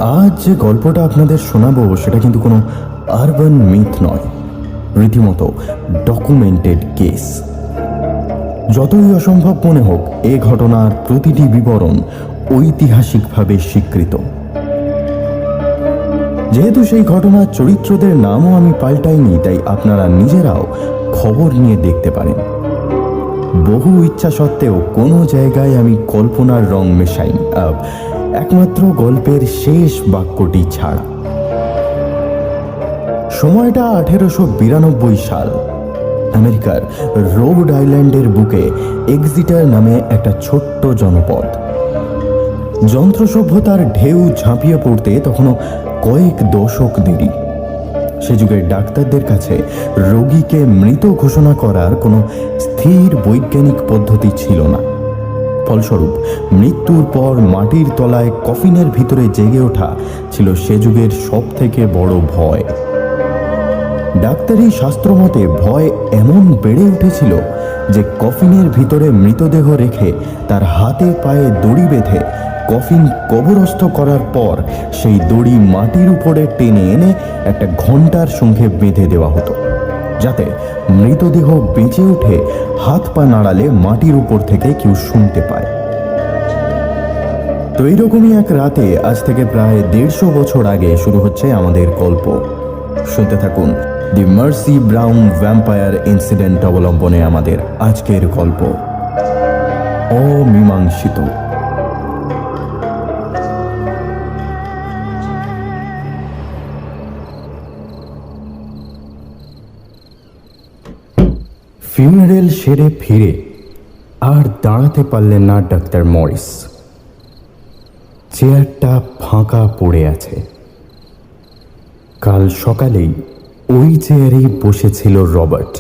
আজ যে গল্পটা আপনাদের শোনাবো সেটা কিন্তু কোনো আরবান মিথ নয়, রীতিমতো ডকুমেন্টেড কেস। যতই অসম্ভব মনে হোক, এ ঘটনার প্রতিটি বিবরণ ঐতিহাসিকভাবে স্বীকৃত। যেহেতু সেই ঘটনার চরিত্রদের নামও আমি পাল্টাইনি, তাই আপনারা নিজেরাও খবর নিয়ে দেখতে পারেন। বহু ইচ্ছা সত্ত্বেও কোনো জায়গায় আমি কল্পনার রং মেশাইনি, একমাত্র গল্পের শেষ বাক্যটি ছাড়া। সময়টা 1892 সাল। আমেরিকার রোড আইল্যান্ডের বুকে এক্সিটার নামে একটা ছোট্ট জনপদ। যন্ত্র সভ্যতার ঢেউ ঝাঁপিয়ে পড়তে তখনও কয়েক দশক দেরি। সে যুগের ডাক্তারদের কাছে রোগীকে মৃত ঘোষণা করার কোনো স্থির বৈজ্ঞানিক পদ্ধতি ছিল না। ফলস্বরূপ মৃত্যুর পর মাটির তলায় কফিনের ভিতরে জেগে ওঠা ছিল সে যুগের সব থেকে বড় ভয়। ডাক্তারি শাস্ত্রমতে ভয় এমন বেড়ে উঠেছিল যে কফিনের ভিতরে মৃতদেহ রেখে তার হাতে পায়ে দড়ি বেঁধে কফিন কবরস্থ করার পর সেই দড়ি মাটির উপরে টেনে এনে একটা ঘণ্টার সঙ্গে বেঁধে দেওয়া হতো, যাতে মৃতদেহ বেঁচে উঠে হাত পা নাড়ালে মাটির উপর থেকে কেউ শুনতে পায়। তো এইরকমই এক রাতে আজ থেকে প্রায় 150 বছর আগে শুরু হচ্ছে আমাদের গল্প। শুনতে থাকুন দি মার্সি ব্রাউন ভ্যাম্পায়ার ইনসিডেন্ট অবলম্বনে আমাদের আজকের গল্প অমীমাংসিত। ফিউনারেল সেরে ফিরে আর দাঁড়াতে পারলেন না ডাক্তার মরিস। চেয়ারটা ফাঁকা পড়ে আছে। কাল সকালেই ওই চেয়ারেই বসেছিল রবার্ট।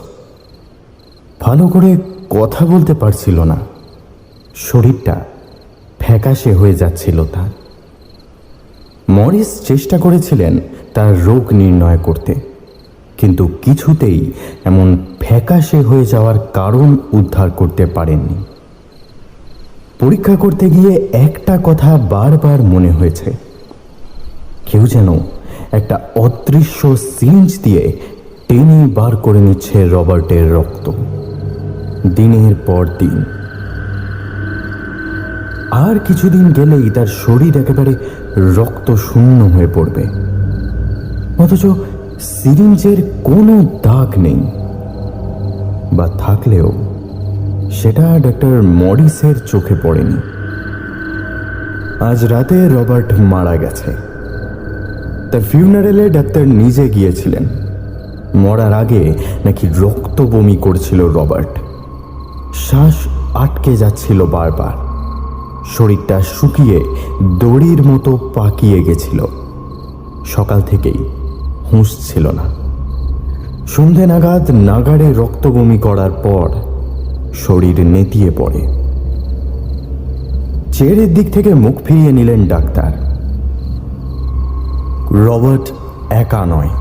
ভালো করে কথা বলতে পারছিল না, শরীরটা ফ্যাকাশে হয়ে যাচ্ছিল তার। মরিস চেষ্টা করেছিলেন তার রোগ নির্ণয় করতে, কিন্তু কিছুতেই এমন ফ্যাকাশে হয়ে যাওয়ার কারণ উদ্ধার করতে পারেননি। পরীক্ষা করতে গিয়ে একটা কথা বারবার মনে হয়েছে, কেউ যেন একটা অদৃশ্য সিরিঞ্জ দিয়ে টেনে বার করে নিচ্ছে রবার্টের রক্ত দিনের পর দিন। আর কিছুদিন গেলেই তার শরীর একেবারে রক্ত শূন্য হয়ে পড়বে, অথচ সিরিঞ্জের কোনো দাগ নেই, বা থাকলেও সেটা ডাক্তার মরিসের চোখে পড়েনি। আজ রাতে রবার্ট মারা গেছে। তার ফিউনারেলে ডাক্তার নিজে গিয়েছিলেন। মরার আগে নাকি রক্ত বমি করছিল রবার্ট, শ্বাস আটকে যাচ্ছিল বারবার, শরীরটা শুকিয়ে দড়ির মতো পাকিয়ে গেছিল। সকাল থেকেই হুঁশ ছিল না। সন্ধে নাগাদ নাগাড়ে রক্ত বমি করার পর শরীর নেতিয়ে পড়ে। চেয়ারের দিক থেকে মুখ ফিরিয়ে নিলেন ডাক্তার। রবার্ট একা নয়।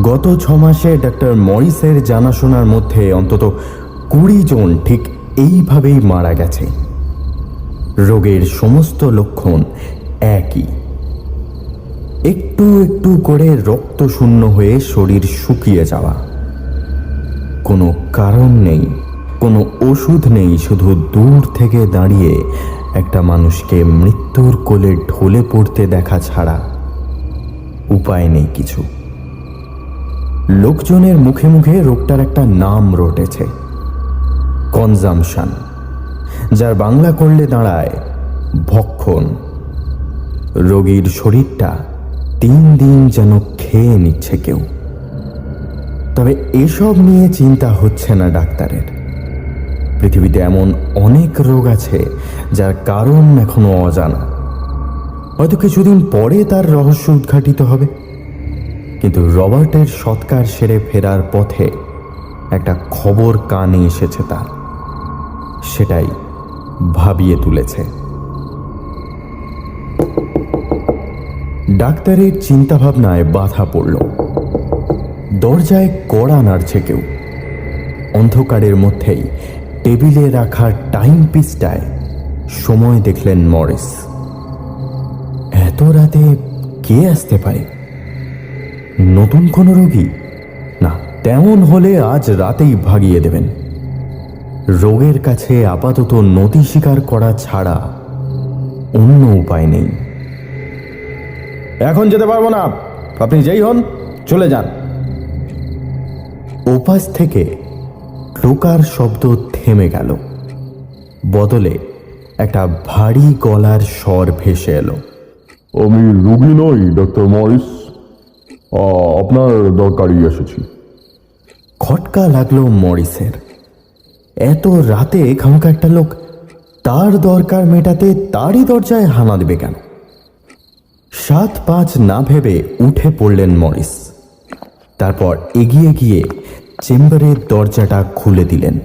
গত 6 মাসে ডাক্তার মরিসের জানাশোনার মধ্যে অন্তত 20 জন ঠিক এইভাবেই মারা গেছে। রোগের সমস্ত লক্ষণ একই, একটু একটু করে রক্ত শূন্য হয়ে শরীর শুকিয়ে যাওয়া। কোনো কারণ নেই, কোনো ওষুধ নেই, শুধু দূর থেকে দাঁড়িয়ে একটা মানুষকে মৃত্যুর কোলে ঢলে পড়তে দেখা ছাড়া উপায় নেই কিছু। লোকজনের মুখে মুখে রোগটার একটা নাম রটেছে, কনজামশন, যার বাংলা করলে দাঁড়ায় ভক্ষণ। রোগীর শরীরটা 3 দিন যেন খেয়ে নিচ্ছে কেউ। তবে এসব নিয়ে চিন্তা হচ্ছে না ডাক্তারের। পৃথিবীতে এমন অনেক রোগ আছে যার কারণ এখনো অজানা। হয়তো কিছুদিন পরে তার রহস্য উদ্ঘাটিত হবে। কিন্তু রবার্টের সৎকার সেরে ফেরার পথে একটা খবর কানে এসেছে তার, সেটাই ভাবিয়ে তুলেছে। ডাক্তারের চিন্তাভাবনায় বাধা পড়ল। দরজায় কড়া নাড়ছে কেউ। অন্ধকারের মধ্যেই টেবিলে রাখা টাইম পিসটায় সময় দেখলেন মরিস। এত রাতে কে আসতে পারে? নতুন কোনো রোগী? না, তেমন হলে আজ রাতেই ভাগিয়ে দেবেন। রোগের কাছে আপাতত নতি স্বীকার করা ছাড়া অন্য উপায় নেই। এখন যেতে পারবো না, আপনি যেই হন চলে যান। ওপাশ থেকে টোকার শব্দ থেমে গেল, বদলে একটা ভারী গলার স্বর ভেসে এলো। আমি রোগী নই ডাক্তার মরিস, আপনার দরকারই এসেছি। খটকা লাগলো মরিসের। এত রাতে খামোকা একটা লোক তার দরকার মেটাতে তারই দরজায় হানা দেবে কেন? 7-5 না ভেবে উঠে পড়লেন মরিস। তারপর এগিয়ে গিয়ে চেম্বারের দরজাটা খুলে দিলেন।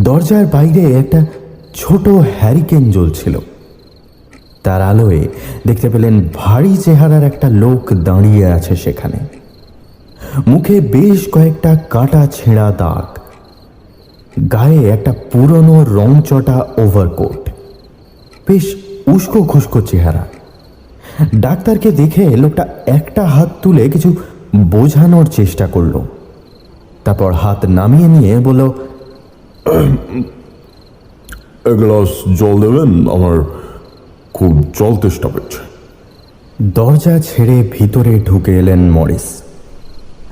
দরজার বাইরে একটা ছোট হ্যারিকেন জ্বলছিল। তার আলোয় দেখতে পেলেন ভারী চেহারার একটা লোক দাঁড়িয়ে আছে সেখানে। মুখে বেশ কয়েকটা কাটা ছেঁড়া দাগ, গায়ে একটা পুরনো রংচটা ওভারকোট, বেশ উস্কো খুস্কো চেহারা। ডাক্তারকে দেখে লোকটা একটা হাত তুলে কিছু বোঝানোর চেষ্টা করল, তারপর হাত নামিয়ে নিয়ে বলল, এক গ্লাস জল দেবেন, আমার খুব জল তেষ্টা পেয়েছে। দরজা ছেড়ে ভিতরে ঢুকে এলেন মরিস।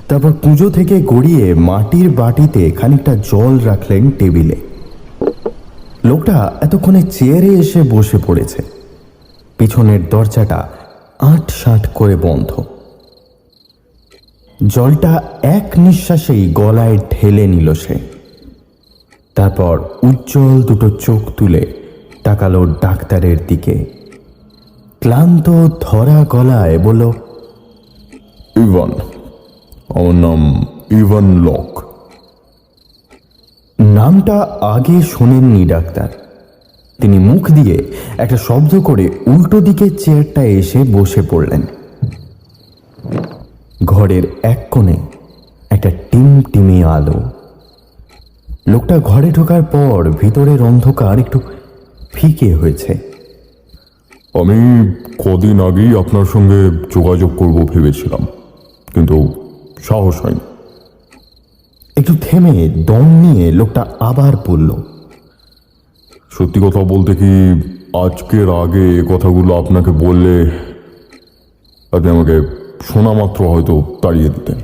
তারপর কুঁজো থেকে গড়িয়ে মাটির বাটিতে খানিকটা জল রাখলেন টেবিলে। লোকটা এতক্ষণে চেয়ারে এসে বসে পড়েছে। পিছনের দরজাটা আঁটসাঁট করে বন্ধ। জলটা এক নিঃশ্বাসেই গলায় ঢেলে নিল সে। তারপর উজ্জ্বল দুটো চোখ তুলে তাকালো ডাক্তারের দিকে। ক্লান্ত ধরা গলায় বলল, ইভান, আমার নাম ইভান লক। নামটা আগে শোনেননি ডাক্তার। তিনি মুখ দিয়ে একটা শব্দ করে উল্টো দিকে চেয়ারটা এসে বসে পড়লেন। ঘরের এক কোণে একটা টিমটিমি আলো। লোকটা ঘরে ঢোকার পর ভিতরের অন্ধকার একটু ফিকে হয়েছে। আমি কদিন আগেই আপনার সঙ্গে যোগাযোগ করব ভেবেছিলাম, কিন্তু সাহস হয়নি। একটু থেমে দম নিয়ে লোকটা আবার বলল, সত্যি কথা বলতে কি, আজকের আগে এ কথাগুলো আপনাকে বললে আপনি আমাকে শোনা মাত্র হয়তো তাড়িয়ে দিতেন।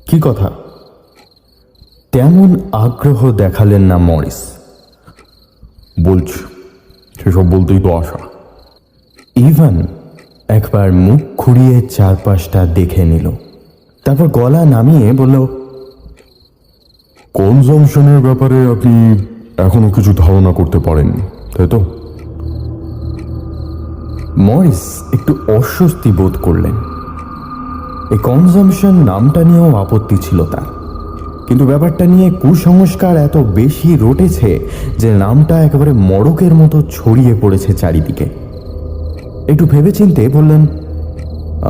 কি কথা? তেমন আগ্রহ দেখালেন না মরিস। বলছি, সেসব বলতেই তো আশা। ইভান একবার মুখ ঘুরিয়ে চারপাশটা দেখে নিল, তারপর গলা নামিয়ে বলল, কনজামশনের ব্যাপারে আপনি এখনো কিছু ধারণা করতে পারেননি, তাই তো? মরিস একটু অস্বস্তি বোধ করলেন। এই কনজামশন নামটা নিয়েও আপত্তি ছিল তার, কিন্তু ব্যাপারটা নিয়ে কুসংস্কার এত বেশি রটেছে যে নামটা একেবারে মড়কের মতো ছড়িয়ে পড়েছে চারিদিকে। একটু ভেবেচিন্তে বললেন,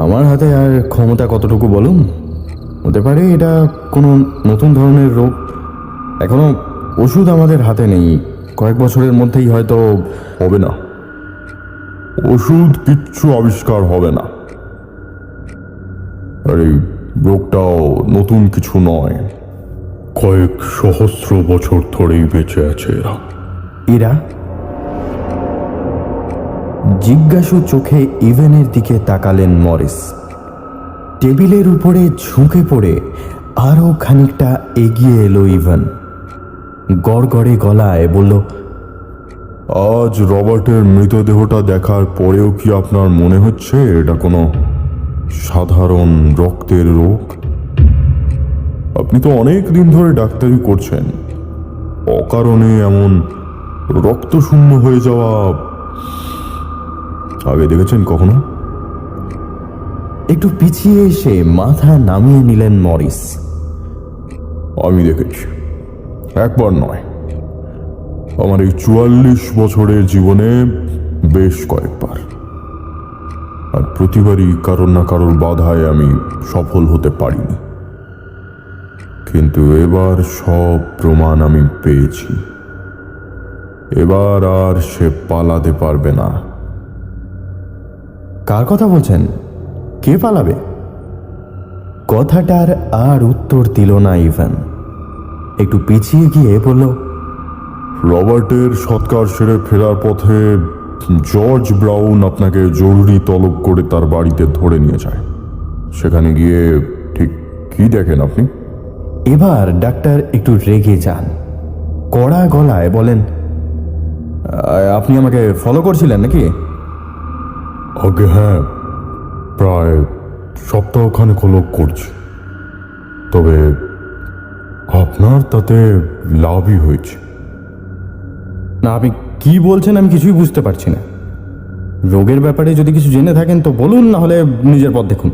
আমার হাতে আর ক্ষমতা কতটুকু বলুন? হতে পারে এটা কোনো নতুন ধরনের রোগ। এখনো ওষুধ আমাদের হাতে নেই, কয়েক বছরের মধ্যেই হয়তো হবে না, ওষুধ কিচ্ছু আবিষ্কার হবে না। আর এই রোগটাও নতুন কিছু নয়, কয়েক সহস্র বছর ধরেই বেঁচে আছে এরা। এরা? জিজ্ঞাসু চোখে ইভেনের দিকে তাকালেন মরিস। টেবিলের উপরে ঝুঁকে পড়ে আরো খানিকটা এগিয়ে এলো ইভান। গড়গড়ে গলায় বলল, আজ রবার্টের মৃতদেহটা দেখার পরেও কি আপনার মনে হচ্ছে এটা কোনো সাধারণ রক্তের রোগ? আপনি তো অনেক দিন ধরে ডাক্তারি করছেন, অকারণে এমন রক্তশূন্য হয়ে যাওয়া আগে দেখেছেন কখনো? একটু পিছিয়ে এসে মাথা নামিয়ে নিলেন মরিস। আমি দেখেছি, একবার নয়, আমার এই 44 বছরের জীবনে বেশ কয়েকবার। আর প্রতিবারই কারোর না কারোর বাধায় আমি সফল হতে পারিনি, কিন্তু এবার সব প্রমাণ আমি পেয়েছি। এবার আর সে পালাতে পারবে না, কার কথা বলছেন? কে পালাবে? কথাটার আর উত্তর দিল না ইভান। একটু পিছিয়ে গিয়ে বলল, রবার্টের সৎকার সেরে ফেরার পথে জর্জ ব্রাউন আপনাকে জরুরি তলব করে তার বাড়িতে ধরে নিয়ে যায়। সেখানে গিয়ে ঠিক কি দেখেন আপনি? এবার ডাক্তার একটু রেগে যান, কড়া গলায় বলেন, আপনি আমাকে ফলো করছিলেন নাকি? আগে হ্যাঁ, প্রায় সপ্তাহখানেক হলো করছি। তবে আপনার তাতে লাভই হয়েছে। না, আপনি কি বলছেন আমি কিছুই বুঝতে পারছি না। রোগের ব্যাপারে যদি কিছু জেনে থাকেন তো বলুন, না হলে নিজের পথ দেখুন।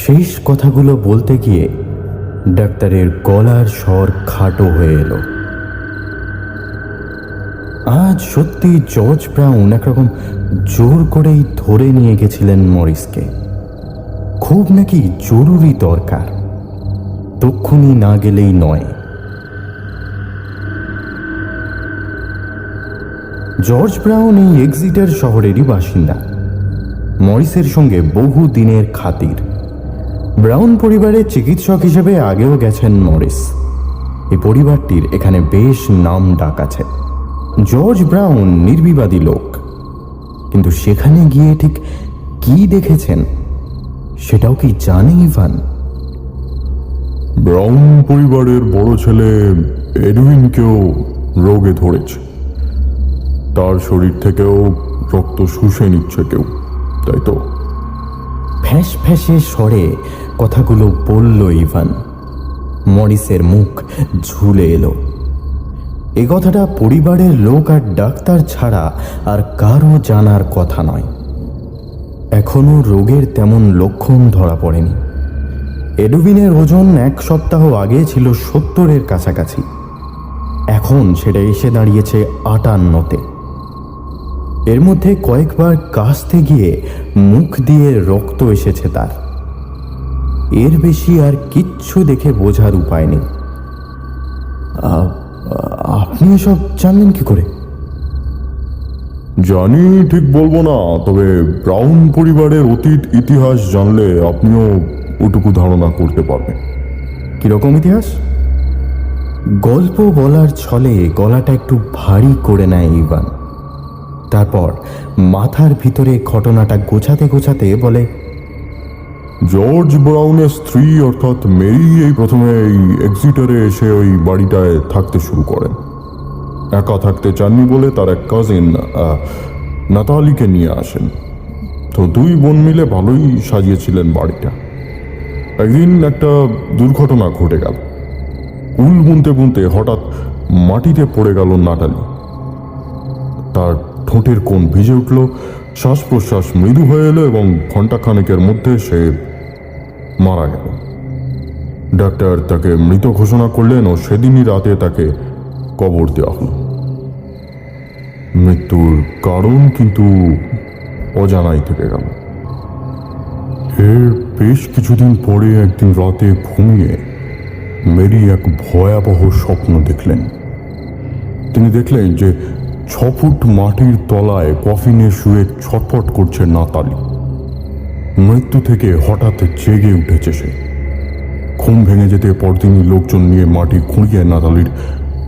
শেষ কথাগুলো বলতে গিয়ে ডাক্তারের গলার স্বর খাটো হয়ে এলো। আজ সত্যি জর্জ ব্রাউন একরকম জোর করেই ধরে নিয়ে গেছিলেন মরিসকে। খুব নাকি জরুরি দরকার, তক্ষুনি না গেলেই নয়। জর্জ ব্রাউন এই এক্সিটার শহরেরই বাসিন্দা। মরিসের সঙ্গে বহু দিনের খাতির। ব্রাউন পরিবারের চিকিৎসক হিসেবে আগেও গেছেন মরিস। এই পরিবারটির এখানে বেশ নাম ডাক আছে। জর্জ ব্রাউন নির্বিবাদী লোক, কিন্তু সেখানে গিয়ে ঠিক কি দেখেছেন সেটাও কি জানে ইভান? ব্রাউন পরিবারের বড় ছেলে এডউইনকেও রোগে ধরেছে। তার শরীর থেকেও রক্ত শুষে নিচ্ছে কেউ, তাই তো? ফ্যাঁস ফ্যাঁসে স্বরে কথাগুলো বলল ইভান। মরিসের মুখ ঝুলে এলো। এ কথাটা পরিবারের লোক আর ডাক্তার ছাড়া আর কারও জানার কথা নয়। এখনো রোগের তেমন লক্ষণ ধরা পড়েনি। এডুইনের ওজন 1 সপ্তাহ আগে ছিল 70-এর কাছাকাছি, এখন সেটা এসে দাঁড়িয়েছে 58-তে। এর মধ্যে কয়েকবার কাশতে গিয়ে মুখ দিয়ে রক্ত এসেছে তার। এর বেশি আর কিচ্ছু দেখে বোঝার উপায় নেই। আপনি এসব জানলেন কি করে? জানি ঠিক বলবো না, তবে ব্রাউন পরিবারের অতীত ইতিহাস জানলে আপনিও ওটুকু ধারণা করতে পারবেন। কিরকম ইতিহাস? গল্প বলার ছলে গলাটা একটু ভারী করে নেয় ইভান। তারপর মাথার ভিতরে ঘটনাটা গোছাতে গোছাতে বলে, জর্জ ব্রাউনের স্ত্রী অর্থাৎ মেরি এই প্রথমে এই এক্সিটারে এসে ওই বাড়িটায় থাকতে শুরু করেন। একা থাকতে চাননি বলে তার এক কাজিন নাতালিকে নিয়ে আসেন। তো 2 বোন মিলে ভালোই সাজিয়েছিলেন বাড়িটা। একদিন একটা দুর্ঘটনা ঘটে গেল। উল বুনতে বুনতে হঠাৎ মাটিতে পড়ে গেল নাটালি। তার ঠোঁটের কোণ ভিজে উঠল, শ্বাস প্রশ্বাস মৃদু হয়ে এলো এবং ঘণ্টাখানেকের মধ্যে সে মারা গেল। ডাক্তার তাকে মৃত ঘোষণা করলেন ও সেদিনই রাতে তাকে কবর দেওয়া হলো। মৃত্যুর কারণ কিন্তু অজানাই থেকে গেল। এর বেশ কিছুদিন পরে একদিন রাতে ঘুমিয়ে মেরি এক ভয়াবহ স্বপ্ন দেখলেন। তিনি দেখলেন যে 6 ফুট মাটির তলায় কফিনে শুয়ে ছটফট করছে নাতালি। মৃত্যু থেকে হঠাৎ জেগে উঠেছে সে। ঘুম ভেঙে যেতে পরদিনই লোকজন নিয়ে মাটি খুঁড়িয়ে নাতালির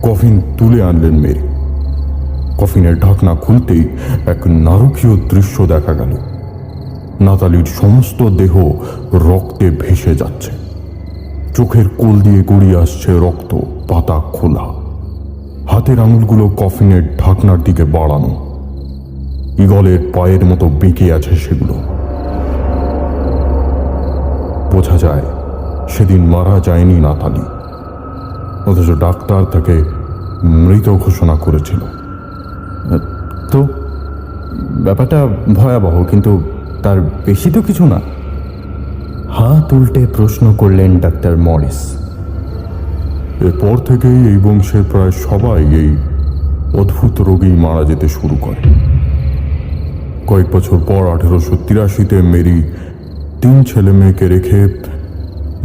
কফিন তুলে আনলেন মেরি। কফিনের ঢাকনা খুলতেই এক নারকীয় দৃশ্য দেখা গেল। নাতালির সমস্ত দেহ রক্তে ভেসে যাচ্ছে। চোখের কোল দিয়ে গড়িয়ে আসছে রক্ত, পাতা খোলা। হাতের আঙুলগুলো কফিনের ঢাকনার দিকে বাড়ানো। ঈগলের পায়ের মতো বেঁকে আছে সেগুলো। বোঝা যায় সেদিন মারা যায়নি নাতালি, অথচ ডাক্তার তাকে মৃত ঘোষণা করেছিল। তো ব্যাপারটা ভয়াবহ, কিন্তু তার বেশি তো কিছু না। হাত উল্টে প্রশ্ন করলেন ডাক্তার মরিস। এরপর থেকেই এই বংশের প্রায় সবাই এই অদ্ভুত রোগেই মারা যেতে শুরু করে। কয়েক বছর পর 1883-তে মেরি 3 ছেলে মেয়েকে রেখে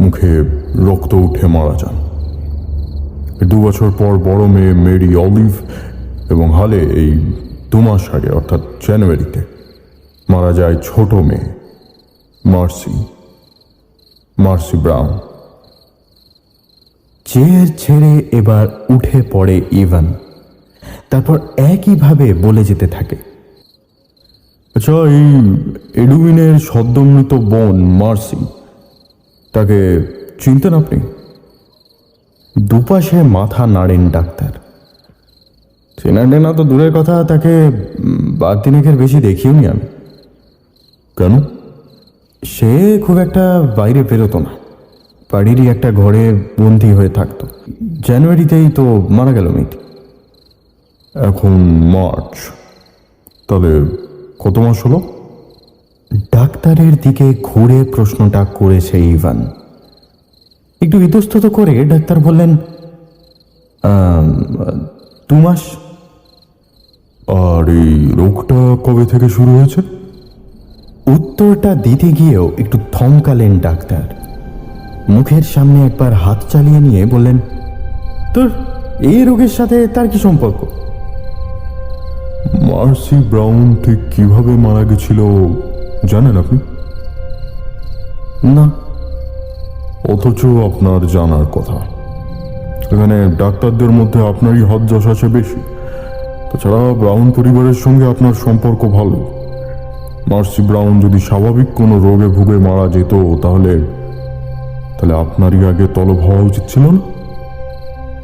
মুখে রক্ত উঠে মারা যান। 2 বছর পর বড় মেয়ে মেরি অলিভ এবং হালে এই 2 মাস আগে অর্থাৎ জানুয়ারিতে মারা যায় ছোট মেয়ে মার্সি ব্রাউন। চেয়ার ছেড়ে এবার উঠে পড়ে ইভান। তারপর একইভাবে বলে যেতে থাকে, আচ্ছা, এই এডুইনের সদ্যমৃত বোন মার্সি, তাকে চিনতেন আপনি? দুপাশে মাথা নাড়েন ডাক্তার। চেনা টেনা তো দূরের কথা, তাকে 12 দিনের বেশি দেখিওনি আমি। কেন? সে খুব একটা বাইরে বেরোতো না, বাড়িরই একটা ঘরে বন্দি হয়ে থাকতো। জানুয়ারিতেই তো মারা গেল মেয়েটি। এখন মার্চ, তাহলে কত মাস হলো? ডাক্তারের দিকে ঘুরে প্রশ্নটা করেছে ইভান। একটু ইতস্তত করে ডাক্তার বললেন, 2 মাস। আর এই রোগটা কবে থেকে শুরু হয়েছে? উত্তরটা দিতে গিয়েও একটু থমকালেন ডাক্তার। মুখের সামনে একবার হাত চালিয়ে নিয়ে বললেন, তোর এই রোগের সাথে তার কি সম্পর্ক? মার্সি ব্রাউন ঠিক কিভাবে মারা গেছিল জানেন আপনি? না। অথচ আপনার জানার কথা। এখানে ডাক্তারদের মধ্যে আপনারই হজ্জস আছে বেশি। তাছাড়া ব্রাউন পরিবারের সঙ্গে আপনার সম্পর্ক ভালো। মার্সি ব্রাউন যদি স্বাভাবিক কোনো রোগে ভুগে মারা যেত তাহলে আপনারই আগে তলব হওয়া উচিত ছিল না?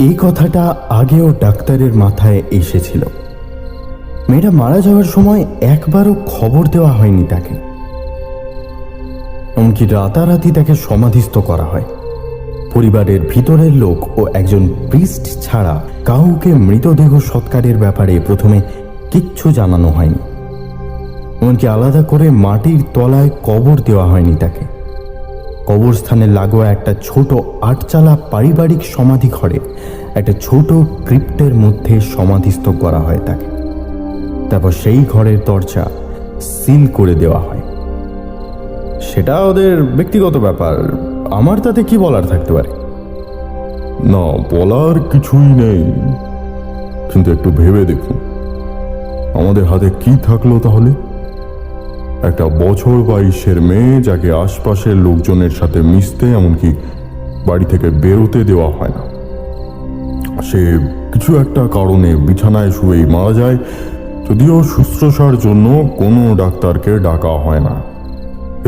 এই কথাটা আগেও ডাক্তারের মাথায় এসেছিল। মেয়েটা মারা যাওয়ার সময় একবারও খবর দেওয়া হয়নি তাকে। এমনকি রাতারাতি তাকে সমাধিস্থ করা হয়। পরিবারের ভিতরের লোক ও একজন প্রিস্ট ছাড়া কাউকে মৃতদেহ সৎকারের ব্যাপারে প্রথমে কিচ্ছু জানানো হয়নি। এমনকি আলাদা করে মাটির তলায় কবর দেওয়া হয়নি তাকে। কবরস্থানে লাগোয়া একটা ছোট 8চালা পারিবারিক সমাধি ঘরে একটা ছোট ক্রিপ্টের মধ্যে সমাধিস্থ করা হয় তাকে। তারপর সেই ঘরের দরজা সিল করে দেওয়া হয়। সেটা ওদের ব্যক্তিগত ব্যাপার, আমার তাতে কি বলার থাকতে পারে? না, বলার কিছুই নেই, কিন্তু একটু ভেবে দেখুন আমাদের হাতে কি থাকলো তাহলে। একটা বছর 22-এর মেয়ে যাকে আশপাশের লোকজনের সাথে মিশতে এমনকি বাড়ি থেকে বেরোতে দেওয়া হয় না, সে কিছু একটা কারণে বিছানায় শুয়েই মারা যায়, যদিও শুশ্রূষার জন্য কোনো ডাক্তারকে ডাকা হয় না।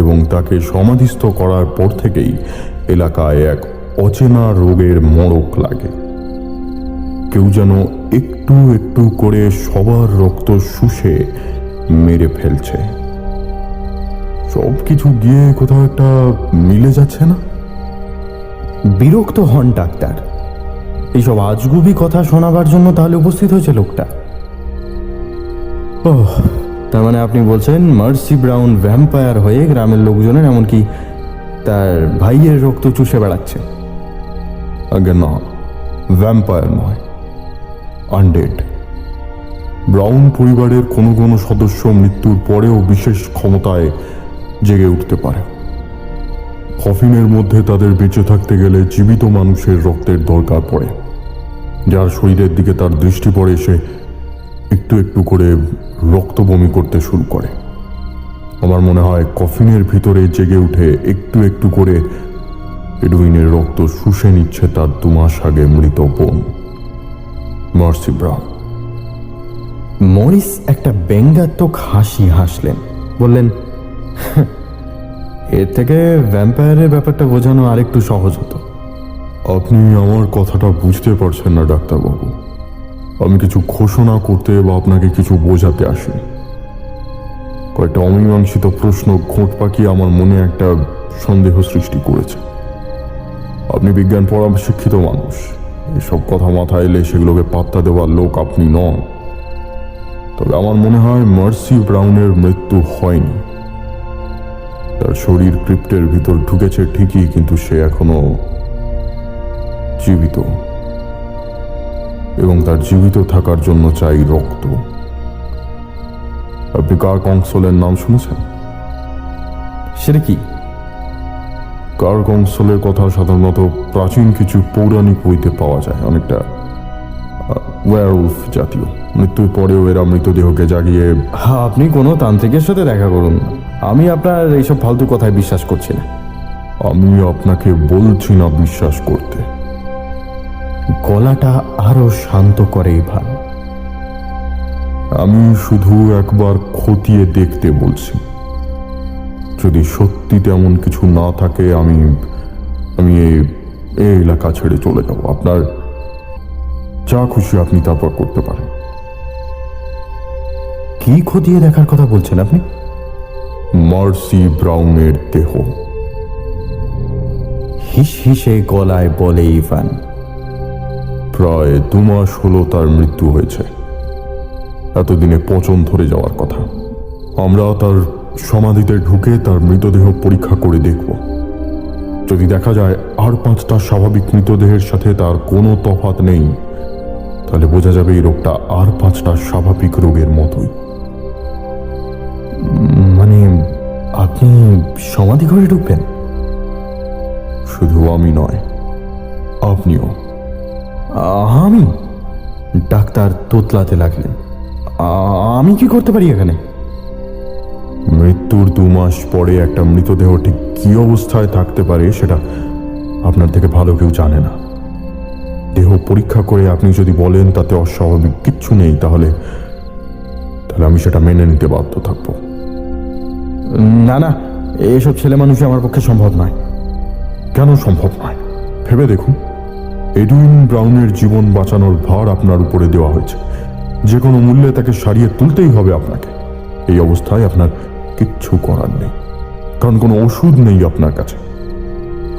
এবং তাকে সমাধিস্থ করার পর থেকেই এলাকায় এক অচেনা রোগের মড়ক লাগে। কেউ যেন একটু একটু করে সবার রক্ত শুষে মেরে ফেলছে। সব কিছু গিয়ে কোথাও একটা মিলে যাচ্ছে না? বিরক্ত হন ডাক্তার। এইসব আজগুবি কথা শোনাবার জন্য তাহলে উপস্থিত হয়েছে লোকটা। ওহ, তার মানে আপনি বলছেন মার্সি ব্রাউন ভ্যাম্পায়ার হয়ে গ্রামের লোকজনের এমনকি তার ভাইয়ের রক্ত চুষে বেড়াচ্ছে? আগে না, ভ্যাম্পায়ার নয়, আনডেড। ব্রাউন পরিবারের কোনো কোনো সদস্য মৃত্যুর পরেও বিশেষ ক্ষমতায় জেগে উঠতে পারে। কফিনের মধ্যে তাদের বেঁচে থাকতে গেলে জীবিত মানুষের রক্তের দরকার পড়ে। যার শরীরের দিকে তার দৃষ্টি পড়ে সে একটু একটু করে রক্ত বমি করতে শুরু করে। আমার মনে হয় কফিনের ভিতরে জেগে উঠে একটু একটু করে এডুইনের রক্ত শুষে নিচ্ছে তার 2 মাস আগে মৃত বোন মার্সি ব্রাউন। মরিস একটা ব্যঙ্গাত্মক হাসি হাসলেন, বললেন, এর থেকে ভ্যাম্পায়ারের ব্যাপারটা বোঝানো আরেকটু সহজ হতো। আপনি আমার কথাটা বুঝতে পারছেন না ডাক্তারবাবু। আমি কিছু ঘোষণা করতে বা আপনাকে কিছু বোঝাতে আসিনি। কয়েকটা অমীমাংসিত প্রশ্ন ঘোঁট পাকিয়ে আমার মনে একটা সন্দেহ সৃষ্টি করেছে। আপনি বিজ্ঞান পড়া শিক্ষিত মানুষ, এসব কথা মাথায় এলে সেগুলোকে পাত্তা দেওয়ার লোক আপনি নন। তবে আমার মনে হয় মার্সি ব্রাউনের মৃত্যু হয়নি। তার শরীর ক্রিপ্টের ভিতর ঢুকেছে ঠিকই, কিন্তু সে এখনো জীবিত, এবং তার জীবিত থাকার জন্য চাই রক্ত। আপনি কার কংসলের নাম শুনেছেন? সেটা কি? কার কংসলের কথা সাধারণত প্রাচীন কিছু পৌরাণিক বইতে পাওয়া যায়, অনেকটা ওয়্যারউলফ জাতীয়। মৃত্যুর পরেও এরা মৃতদেহকে জাগিয়ে। হ্যাঁ, আপনি কোনো তান্ত্রিকের সাথে দেখা করুন, আমি আপনার এইসব ফালতু কথায় বিশ্বাস করছি না। আমি আপনাকে বলছি না বিশ্বাস করতে। গলাটা আরো শান্ত করে ইভান। আমি শুধু একবার খতিয়ে দেখতে বলছি। যদি সত্যি তেমন কিছু না থাকে আমি আমি এই এই এলাকা ছেড়ে চলে যাব। আপনার যা খুশি আপনি তারপর করতে পারেন। কি খতিয়ে দেখার কথা বলছেন আপনি? মার্সি ব্রাউনের দেহ। হিস হিসে গলায় বলে ইভান। প্রায় 2 মাস হলো তার মৃত্যু হয়েছে। এতদিনে পচন ধরে যাওয়ার কথা। আমরা তার সমাধিতে ঢুকে তার মৃতদেহ পরীক্ষা করে দেখব। যদি দেখা যায় আর 5টা স্বাভাবিক মৃতদেহের সাথে তার কোনো তফাৎ নেই, তাহলে বোঝা যাবে এই রোগটা আর 5টা স্বাভাবিক রোগের মতোই। মানে আপনি সমাধি ঘরে ঢুকবেন? শুধু আমি নয়, আপনিও। আমি? ডাক্তার তোতলাতে লাগলেন। আমি কি করতে পারি এখানে? মৃত্যুর 2 মাস পরে একটা মৃতদেহ ঠিক কি অবস্থায় থাকতে পারে সেটা আপনার থেকে ভালো কেউ জানে না। দেহ পরীক্ষা করে আপনি যদি বলেন তাতে অস্বাভাবিক কিচ্ছু নেই, তাহলে আমি সেটা মেনে নিতে বাধ্য থাকবো। না না, এসব ছেলে মানুষই আমার পক্ষে সম্ভব নয়। কেন সম্ভব নয়? ভেবে দেখুন, এডুইন ব্রাউনের জীবন বাঁচানোর ভার আপনার উপরে দেওয়া হয়েছে। যে কোনো মূল্যে তাকে সারিয়ে তুলতেই হবে আপনাকে। এই অবস্থায় আপনার কিচ্ছু করার নেই, কারণ কোনো ওষুধ নেই আপনার কাছে।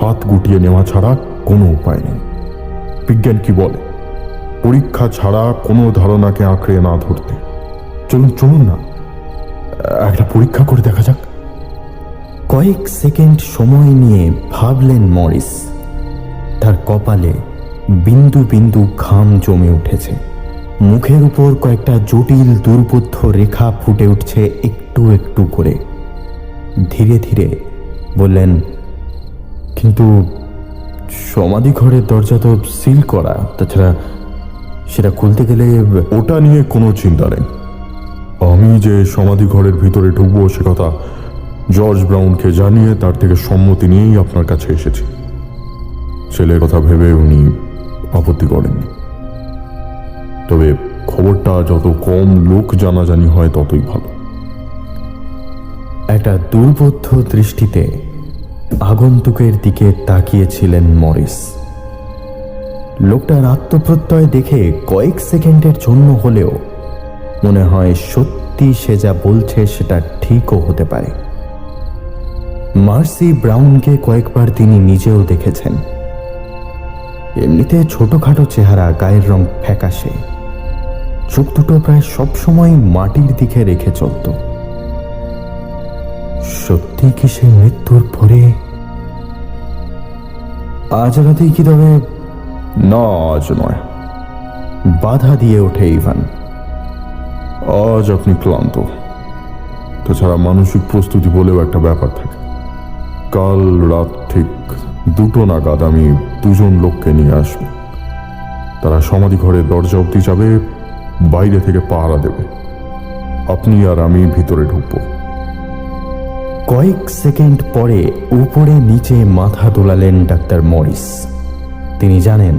হাত গুটিয়ে নেওয়া ছাড়া কোনো উপায় নেই। বিজ্ঞান কি বলে? পরীক্ষা ছাড়া কোনো ধারণাকে আঁকড়ে না ধরতে। চলুন চলুন না, একটা পরীক্ষা করে দেখা যাক। কয়েক সেকেন্ড সময় নিয়ে ভাবলেন মরিস। তার কপালে বিন্দু বিন্দু ঘাম জমে উঠেছে। মুখের উপর কয়েকটা জটিল দুর্বোধ্য রেখা ফুটে উঠছে একটু একটু করে। ধীরে ধীরে বললেন, কিন্তু সমাধি ঘরের দরজা তো সিল করা, তাছাড়া সেটা খুলতে গেলে। ওটা নিয়ে কোনো চিন্তা নেই। আমি যে সমাধি ঘরের ভিতরে ঢুকবো সে কথা জর্জ ব্রাউনকে জানিয়ে তার থেকে সম্মতি নিয়েই আপনার কাছে এসেছি। ছেলের কথা ভেবে উনি আপত্তি করেননি। তবে খবরটা যত কম লোক জানাজানি হয় ততই ভালো। একটা দুর্বোধ্য দৃষ্টিতে আগন্তুকের দিকে তাকিয়েছিলেন মরিস। লোকটার আত্মপ্রত্যয় দেখে কয়েক সেকেন্ডের জন্য হলেও মনে হয় সত্যি সে যা বলছে সেটা ঠিকও হতে পারে। মার্সি ব্রাউনকে কয়েকবার তিনি নিজেও দেখেছেন। এমনিতে ছোটখাটো চেহারা, গায়ের রং ফ্যাকাশে, চোখ দুটো প্রায় সবসময় মাটির দিকে রেখে চলত। সত্যি কি সে মৃত্যুর পরে? আজ রাতেই কি তবে? না, আজ নয়। বাধা দিয়ে ওঠে ইভান। আজ আপনি ক্লান্ত। তাছাড়া মানসিক প্রস্তুতি বলেও একটা ব্যাপার থাকে। কাল রাত ঠিক 2টো নাগাদ আমি 2জন লোককে নিয়ে আসব। তারা সমাধি ঘরের দরজা অবধি যাবে, বাইরে থেকে পাহারা দেবে। আপনি আর আমি ভিতরে ঢুকবো। কয়েক সেকেন্ড পরে উপরে নিচে মাথা দোলালেন ডাক্তার মরিস। তিনি জানেন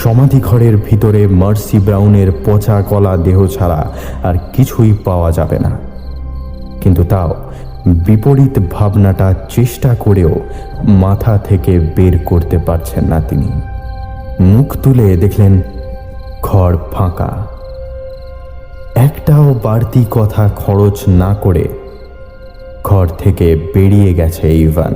সমাধি ঘরের ভিতরে মার্সি ব্রাউনের পচা গলা দেহ ছাড়া আর কিছুই পাওয়া যাবে না। কিন্তু তাও বিপরীত ভাবনাটা চেষ্টা করেও মাথা থেকে বের করতে পারছেন না তিনি। মুখ তুলে দেখলেন ঘর ফাঁকা। একটাও বাড়তি কথা খরচ না করে ঘর থেকে বেরিয়ে গেছে ইভান।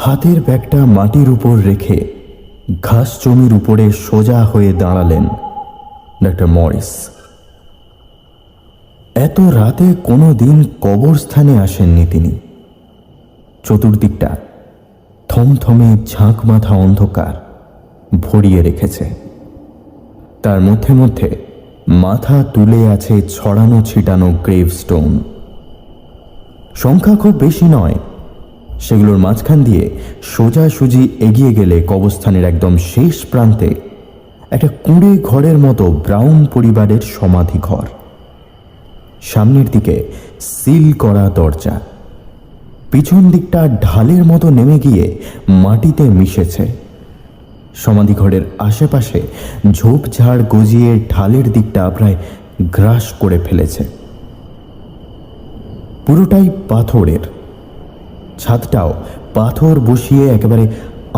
হাতের ব্যাগটা মাটির উপর রেখে ঘাস জমির উপরে সোজা হয়ে দাঁড়ালেন ডাক্তার মরিস। এত রাতে কোনো দিন কবরস্থানে আসেননি তিনি। চতুর্দিকটা থমথমে ঝাঁক মাথা অন্ধকার ভরিয়ে রেখেছে। তার মধ্যে মধ্যে মাথা তুলে আছে ছড়ানো ছিটানো গ্রেভস্টোন। সংখ্যা খুব বেশি নয়। সেগুলোর মাঝখান দিয়ে সোজাসুজি এগিয়ে গেলে কবরস্থানের একদম শেষ প্রান্তে একটা কুঁড়ে ঘরের মতো ব্রাউন পরিবারের সমাধি ঘর। সামনের দিকে সিল করা দরজা, পিছন দিকটা ঢালের মতো নেমে গিয়ে মাটিতে মিশেছে। সমাধিঘরের আশেপাশে ঝোপঝাড় গজিয়ে ঢালের দিকটা প্রায় গ্রাস করে ফেলেছে। পুরোটাই পাথরের, ছাদটাও পাথর বসিয়ে একেবারে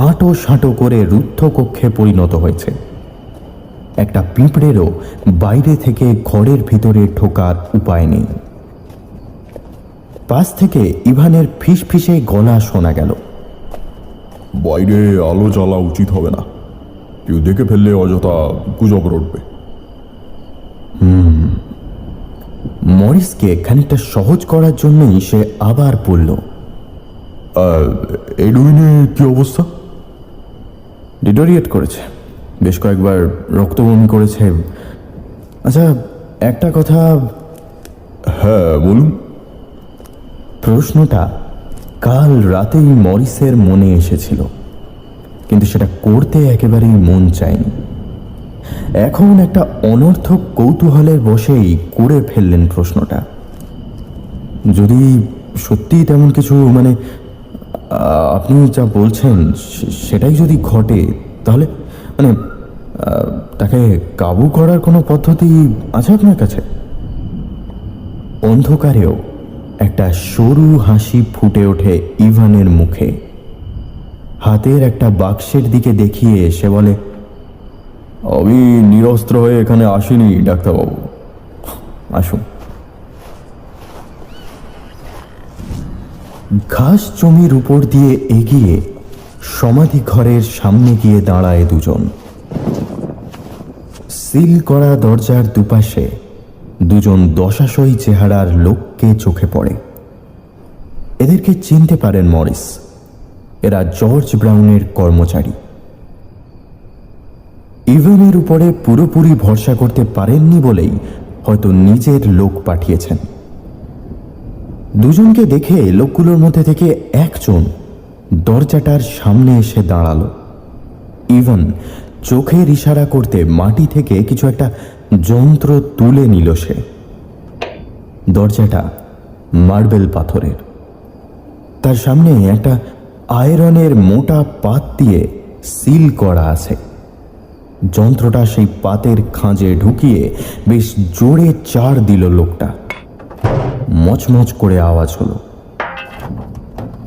আঁটো সাঁটো করে রুদ্ধ কক্ষে পরিণত হয়েছে। একটা পিঁপড়েরও বাইরে থেকে ঘরের ভিতরে ঢোকার উপায় নেই। পাশ থেকে ইভানের ফিসফিসে গলা শোনা গেল, বাইরে আলো জ্বালা উচিত হবে না, কেউ দেখে ফেললে অযথা গুজব রটবে। মরিসকে খানিকটা সহজ করার জন্যই সে আবার বলল, এডুইনের কি অবস্থা? ডিটোরিয়েট করেছে, বেশ কয়েকবার রক্তবমি করেছে। আচ্ছা, একটা কথা। হ্যাঁ বলুন। প্রশ্নটা কাল রাতেই মরিসের মনে এসেছিল, কিন্তু সেটা করতে একেবারেই মন চায়নি। এখন একটা অনর্থক কৌতূহলের বশেই করে ফেললেন প্রশ্নটা। যদি সত্যি তেমন কিছু, মানে আপনি যা বলছেন সেটাই যদি ঘটে, তাহলে মানে তাকে কাবু করার কোনো পদ্ধতি আছে আপনার কাছে? অন্ধকারেও একটা সরু হাসি ফুটে ওঠে ইভানের মুখে। হাতের একটা বাক্সের দিকে দেখিয়ে সে বলে, আমি নিরস্ত্র হয়ে এখানে আসিনি ডাক্তারবাবু, আসুন। ঘাস জমির উপর দিয়ে এগিয়ে সমাধি ঘরের সামনে গিয়ে দাঁড়ায় দুজন। সিল করা দরজার দুপাশে দুজন দশাশয়ী চেহারার লোককে চোখে পড়ে। এদেরকে চিনতে পারেন মরিস, এরা জর্জ ব্রাউনের কর্মচারী। ইভানের উপরে পুরোপুরি ভরসা করতে পারেননি বলেই হয়তো নিজের লোক পাঠিয়েছেন। দুজনকে দেখে লোকগুলোর মধ্যে থেকে একজন দরজাটার সামনে এসে দাঁড়ালো। ইভান চোখের ইশারা করতে মাটি থেকে কিছু একটা যন্ত্র তুলে নিল সে। দরজাটা মার্বেল পাথরের, তার সামনে একটা আয়রনের মোটা পাত দিয়ে সিল করা আছে। যন্ত্রটা সেই পাতের খাঁজে ঢুকিয়ে বেশ জোরে চাড় দিল লোকটা। মচমচ করে আওয়াজ হলো।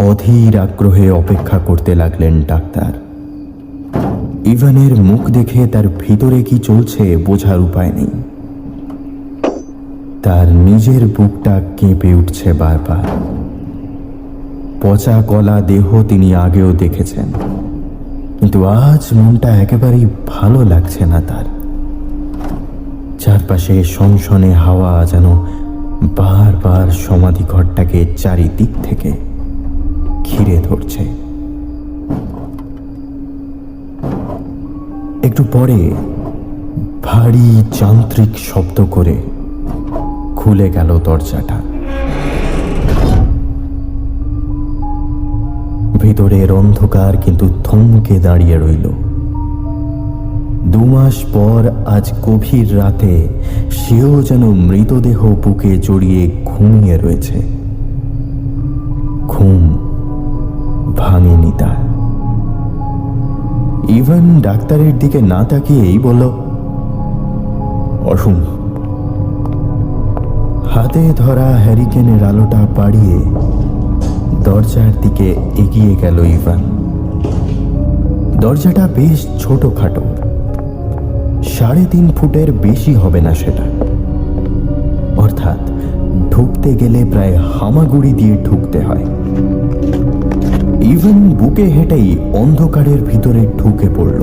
অধীর আগ্রহে অপেক্ষা করতে লাগলেন ডাক্তার। ইভানের মুখ দেখে তার ভিতরে কি চলছে বোঝার উপায় নেই। তার নিজের বুকটা কেঁপে উঠছে বারবার। পচা গলা দেহ তিনি আগেও দেখেছেন, কিন্তু আজ মনটা একেবারেই ভালো লাগছে না তার। চারপাশে সনসনে হাওয়া যেন বারবার সমাধি ঘরটাকে চারিদিক থেকে ঘিরে ধরছে। একটু পরে ভারী যান্ত্রিক শব্দ করে খুলে গেল দরজাটা। ভিতরের অন্ধকার কিন্তু থমকে দাঁড়িয়ে রইল। 2 মাস পর আজ গভীর রাতে সেও যেন মৃতদেহ বুকে জড়িয়ে ঘুমিয়ে রয়েছে। ঘুম ভাঙেনি তার। ইভান ডাক্তারের দিকে না তাকিয়েই বলল, আসুন। হাতে ধরা হ্যারিকেনের আলোটা বাড়িয়ে দরজার দিকে এগিয়ে গেল ইভান। দরজাটা বেশ ছোটখাটো, 3.5 ফুটের বেশি হবে না সেটা। অর্থাৎ ঢুকতে গেলে প্রায় হামাগুড়ি দিয়ে ঢুকতে হয়। ইভান বুকে হেঁটেই অন্ধকারের ভিতরে ঢুকে পড়ল।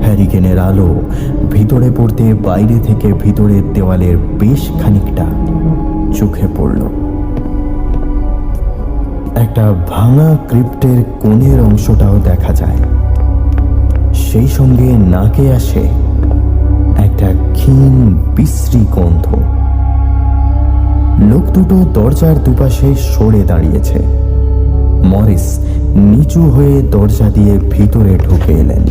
হ্যারিকেনের আলো ভিতরে পড়তে বাইরে থেকে ভিতরের দেওয়ালের বেশ খানিকটা চোখে পড়ল। একটা ভাঙা ক্রিপ্টের কোণের অংশটাও দেখা যায়। সেই সঙ্গে নাকে আসে একটা ক্ষীণ বিশ্রী গন্ধ। লোক দুটো দরজার দুপাশে সরে দাঁড়িয়েছে। মরিস নিচু হয়ে দরজা দিয়ে ভিতরে ঢুকে এলেন।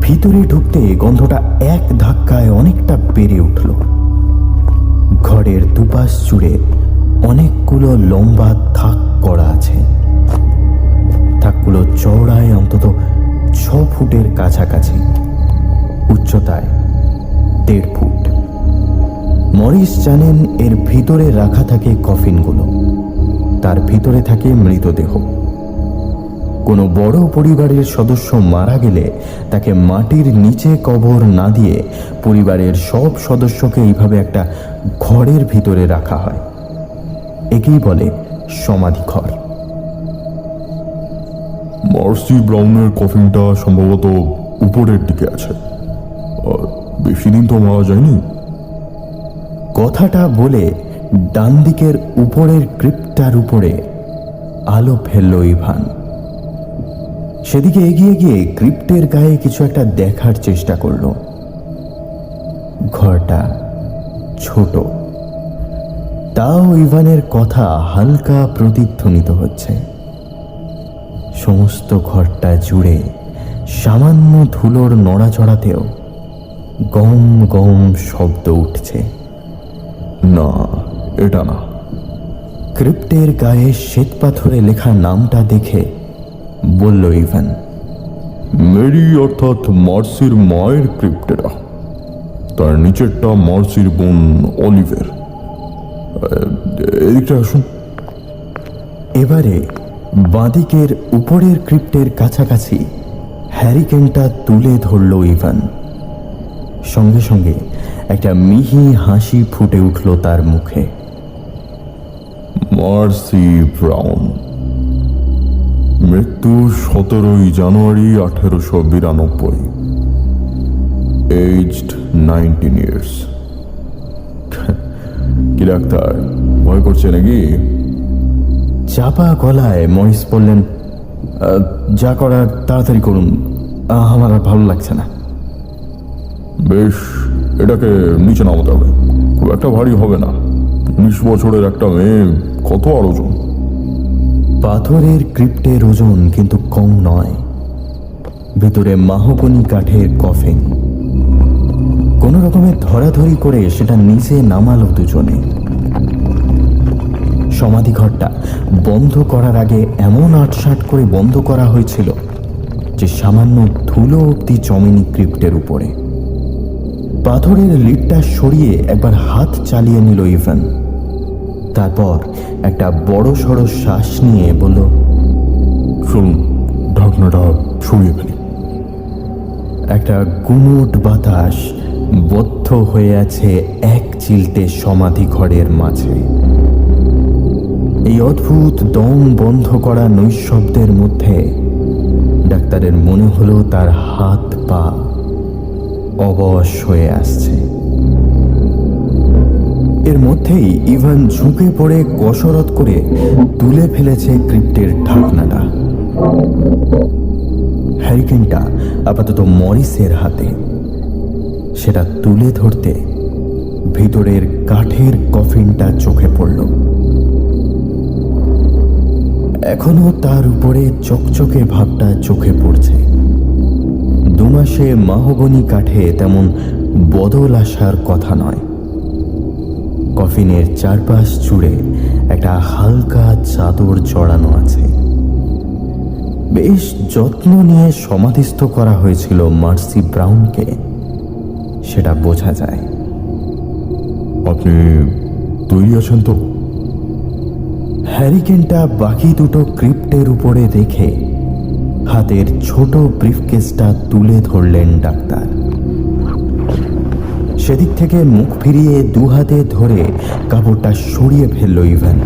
ভিতরে ঢুকতে গন্ধটা এক ধাক্কায় অনেকটা বেড়ে উঠল। ঘরের দুপাশ জুড়ে অনেকগুলো লম্বা থাক করা আছে। থাকগুলো চওড়ায় অন্তত 6 ফুটের কাছাকাছি, উচ্চতায় 1.5 ফুট। মরিস জানেন এর ভিতরে রাখা থাকে কফিনগুলো, তার ভিতরে থাকে মৃতদেহ। কোনো বড় পরিবারের সদস্য মারা গেলে তাকে মাটির নিচে কবর না দিয়ে পরিবারের সব সদস্যকে এইভাবে একটা ঘরের ভিতরে রাখা হয়। একেই বলে সমাধি ঘর। মার্সি ব্রাউনের কফিনটা সম্ভবত উপরের দিকে আছে। আর বেশি দিন তো মারা যায়নি। কথাটা বলে ডান দিকের উপরের ক্রিপ্টার উপরে আলো ফেলল ইভান। সেদিকে এগিয়ে গিয়ে ক্রিপ্টের গায়ে কিছু একটা দেখার চেষ্টা করল। ঘরটা ছোট, তাও ইভানের কথা হালকা প্রতিধ্বনিত হচ্ছে। সমস্ত ঘরটা জুড়ে সামান্য ধুলোর নড়াচড়াতেও গম গম শব্দ উঠছে। না, এটা না। ক্রিপ্টের গায়ে শ্বেত পাথরে লেখা নামটা দেখে বলল ইভান, মেরি অর্থাৎ মার্সির মায়ের ক্রিপ্টেরা। তার নিচেরটা মার্সির বোন অলিভের। এদিকটা আসুন। এবারে বাঁদিকের উপরের ক্রিপ্টের কাছাকাছি হ্যারিকেনটা তুলে ধরল ইভান। সঙ্গে সঙ্গে একটা মিহি হাসি ফুটে উঠল তার মুখে। মার্সি ব্রাউন, মৃত্যু 17 জানুয়ারি 1892, এজড 19 ইয়ার্স। কি ডাক্তার, ভয় করছে নাকি? চাপা গলায় মরিস বললেন, যা করার তাড়াতাড়ি করুন, আমার আর ভালো লাগছে না। বেশ, এটাকে নিচে নামাতে হবে। খুব একটা ভারী হবে না। 19 বছরের একটা মেয়ে, কত আর ওজন? পাথরের ক্রিপ্টের ওজন কিন্তু কম নয়। ভিতরে মাহগনি কাঠের কফিন। কোনো রকমের ধরাধরি করে সেটা নিচে নামালো দুজনে। সমাধিঘরটা বন্ধ করার আগে এমন আটসাট করে বন্ধ করা হয়েছিল যে সামান্য ধুলো অব্দি জমেনি ক্রিপ্টের উপরে। পাথরের লিডটা সরিয়ে একবার হাত চালিয়ে নিল ইভান। তারপর একটা বড় সড়ো শ্বাস নিয়ে বলল, শুনুন, ঢাকনাটা সরিয়ে ফেলি। একটা গুমোট বাতাস বদ্ধ হয়ে আছে এক চিলতে সমাধি ঘরের মাঝে। এই অদ্ভুত দম বন্ধ করা নৈশব্দের মধ্যে ডাক্তারের মনে হলো তার হাত পা অবশ হয়ে আসছে। এর মধ্যেই ইভান ঝুঁকে পড়ে কসরত করে তুলে ফেলেছে ক্রিপ্টের ঢাকনাটা। হ্যারিকেনটা আপাতত মরিসের হাতে। সেটা তুলে ধরতে ভিতরের কাঠের কফিনটা চোখে পড়ল। এখনো তার উপরে চকচকে ভাবটা চোখে পড়ছে। 2 মাসে মাহগনি কাঠে তেমন বদল আসার কথা নয়। কফিনের চারপাশ জুড়ে একটা হালকা চাদর জড়ানো আছে। বেশ যত্ন নিয়ে সমাধিস্থ করা হয়েছিল মার্সি ব্রাউনকে, সেটা বোঝা যায়। আপনি তৈরি আছেন তো? হ্যারিকেনটা বাকি দুটো ক্রিপ্টের উপরে রেখে হাতের ছোট ব্রিফকেসটা তুলে ধরলেন ডাক্তার। সেদিক থেকে মুখ ফিরিয়ে 2 হাতে ধরে কাপড়টা সরিয়ে ফেলল ইভান।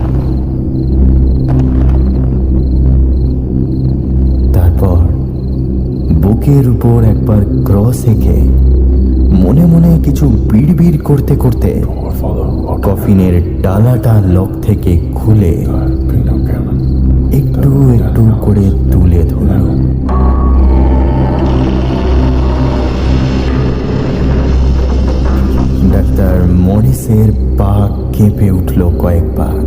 তারপর বুকের উপর একবার ক্রস এঁকে মনে মনে কিছু বিড়বিড় করতে করতে কফিনের ডালাটা লক থেকে খুলে একটু একটু করে তুলে ধরল। মরিসের পা কেঁপে উঠল কয়েকবার।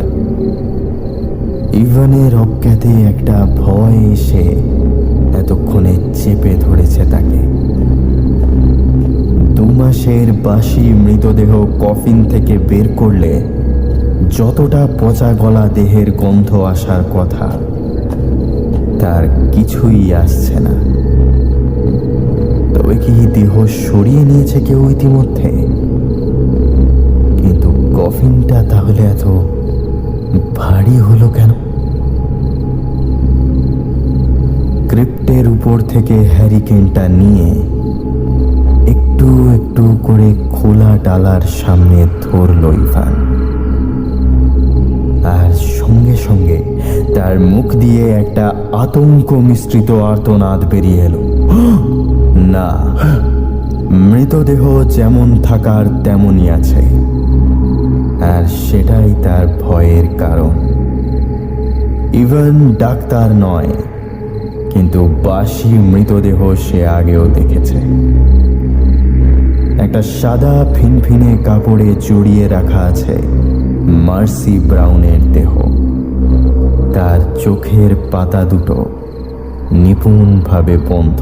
ইভানের অজ্ঞাতে একটা ভয় এসে এতক্ষণে চেপে ধরেছে তাকে। 2 মাসের বাসি মৃতদেহ কফিন থেকে বের করলে যতটা পচা গলা দেহের গন্ধ আসার কথা, তার কিছুই আসছে না। তবে কি দেহ সরিয়ে নিয়েছে কেউ ইতিমধ্যে? কিন্তু কফিনটা তাহলে এত ভারী হলো কেন? ক্রিপ্টের উপর থেকে হ্যারিকেনটা নিয়ে একটু একটু করে খোলা ডালার সামনে ধরল ইভান। আর সঙ্গে সঙ্গে তার মুখ দিয়ে একটা আতঙ্ক মিশ্রিত আর্তনাদ বেরিয়ে এলো। না, মৃতদেহ যেমন থাকার তেমনই আছে, আর সেটাই তার ভয়ের কারণ। ইভান ডাক্তার নয়, কিন্তু বাসি মৃতদেহ সে আগেও দেখেছে। একটা সাদা ফিনফিনে কাপড়ে জড়িয়ে রাখা আছে মার্সি ব্রাউনের দেহ। তার চোখের পাতা দুটো নিপুণভাবে বন্ধ।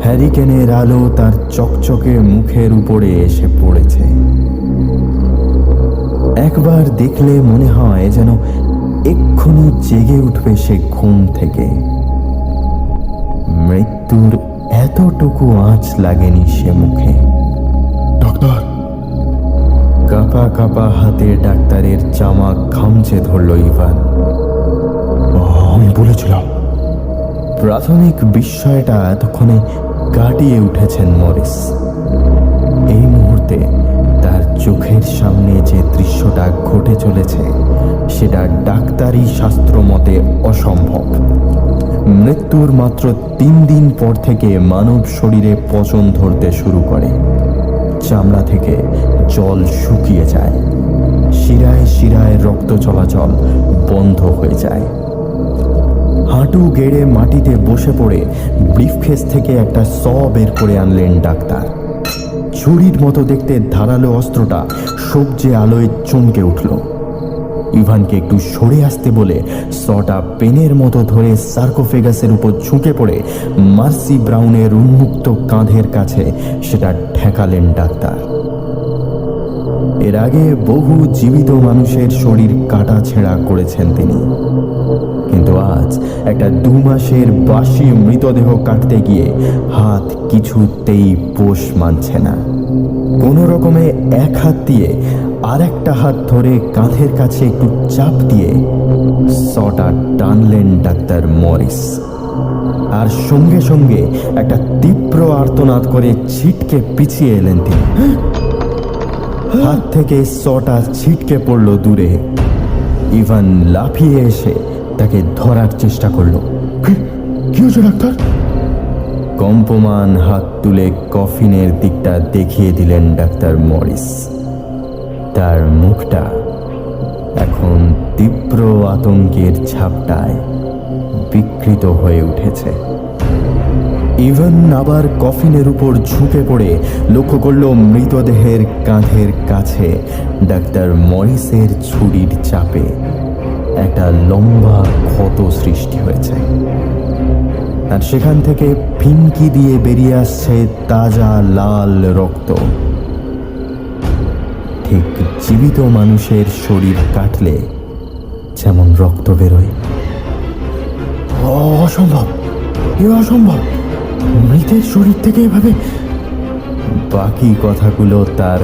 হ্যারিকেনের আলো তার চকচকে মুখের উপরে এসে পড়েছে। একবার দেখলে মনে হয় যেন এক্ষুনি জেগে উঠবে সে ঘুম থেকে। মৃত্যুর এতটুকু আঁচ লাগেনি সে মুখে। ডাক্তার! কাঁপা কাঁপা হাতে ডাক্তারের জামা খামচে ধরল ইভান। আমি বলেছিলাম। প্রাথমিক বিস্ময়টা এতক্ষণে কাটিয়ে উঠেছেন মরিস। এই মুহূর্তে তার চোখের সামনে যে দৃশ্যটা ঘটে চলেছে সেটা ডাক্তারি শাস্ত্র মতে অসম্ভব। মৃত্যুর মাত্র 3 দিন পর থেকে মানব শরীরে পচন ধরতে শুরু করে। চামড়া থেকে জল শুকিয়ে যায়, শিরায় শিরায় রক্ত চলাচল বন্ধ হয়ে যায়। হাঁটু গেড়ে মাটিতে বসে পড়ে ব্রিফকেস থেকে একটা বের করে আনলেন ডাক্তার। ছুরির মতো দেখতে ধারালো অস্ত্রটা সবজে আলোয় চমকে উঠল। ইভানকে একটু সরে আসতে বলে সটা পেনের মতো ধরে সার্কোফেগাসের উপর ঝুঁকে পড়ে মার্সি ব্রাউনের উন্মুক্ত কাঁধের কাছে সেটা ঠেকালেন ডাক্তার। এর আগে বহু জীবিত মানুষের শরীর কাটা ছেঁড়া করেছেন তিনি, কিন্তু আজ একটা 2 মাসের বাসি মৃতদেহ কাটতে গিয়ে হাত কিছুতেই পোষ মানছে না। কোনো রকমে এক হাত দিয়ে আর একটা হাত ধরে কাঁধের কাছে একটু চাপ দিয়ে সটা টানলেন ডাক্তার মরিস। আর সঙ্গে সঙ্গে একটা তীব্র আর্তনাদ করে ছিটকে পিছিয়ে এলেন তিনি। হাত থেকে সটা ছিটকে পড়ল দূরে। ইভান লাফিয়ে এসে তাকে ধরার চেষ্টা করলো। কি হয়েছে ডাক্তার? কম্পমান হাত তুলে কফিনের দিকটা দেখিয়ে দিলেন ডাক্তার মরিস। তার মুখটা এখন তীব্র আতঙ্কের ঝাপটায় বিকৃত হয়ে উঠেছে। ইভান আবার কফিনের উপর ঝুঁকে পড়ে লক্ষ্য করল মৃতদেহের কাঁধের কাছে ডাক্তার মরিসের ছুরির চাপে একটা লম্বা ক্ষত সৃষ্টি হয়েছে, আর সেখান থেকে ফিনকি দিয়ে বেরিয়ে আসছে তাজা লাল রক্ত। ঠিক জীবিত মানুষের শরীর কাটলে যেমন রক্ত বেরোয়। অসম্ভব, এ অসম্ভব। মৃতের শরীর থেকে এভাবে। বাকি কথাগুলো তার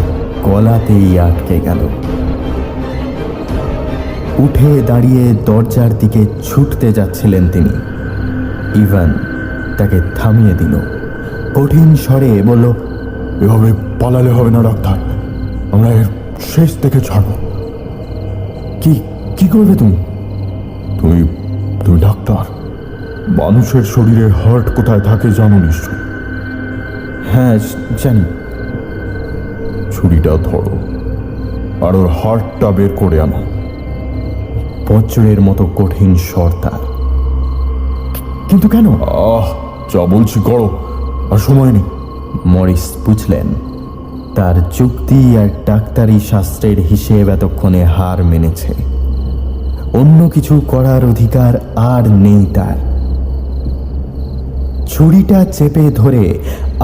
গলাতেই আটকে গেল। উঠে দাঁড়িয়ে দরজার দিকে ছুটতে যাচ্ছিলেন তিনি। ইভান তাকে থামিয়ে দিল। কঠিন স্বরে বলল, এভাবে পালালে হবে না ডাক্তার, আমরা এর শেষ দেখে ছাড়বো। কি করবে তুমি? তুমি তুমি ডাক্তার, মানুষের শরীরে হার্ট কোথায় থাকে জানো নিশ্চয়। হ্যাঁ জানি। ছুরিটা ধরো আর ওর হার্টটা বের করে আনো। বজ্রের মতো কঠিন স্বর তার। কিন্তু কেন? যা বলছি করো, আর সময় নেই। মরিস বুঝলেন তার যুক্তি আর ডাক্তারি শাস্ত্রের হিসেব এতক্ষণে হার মেনেছে। অন্য কিছু করার অধিকার আর নেই তার। ছুরিটা চেপে ধরে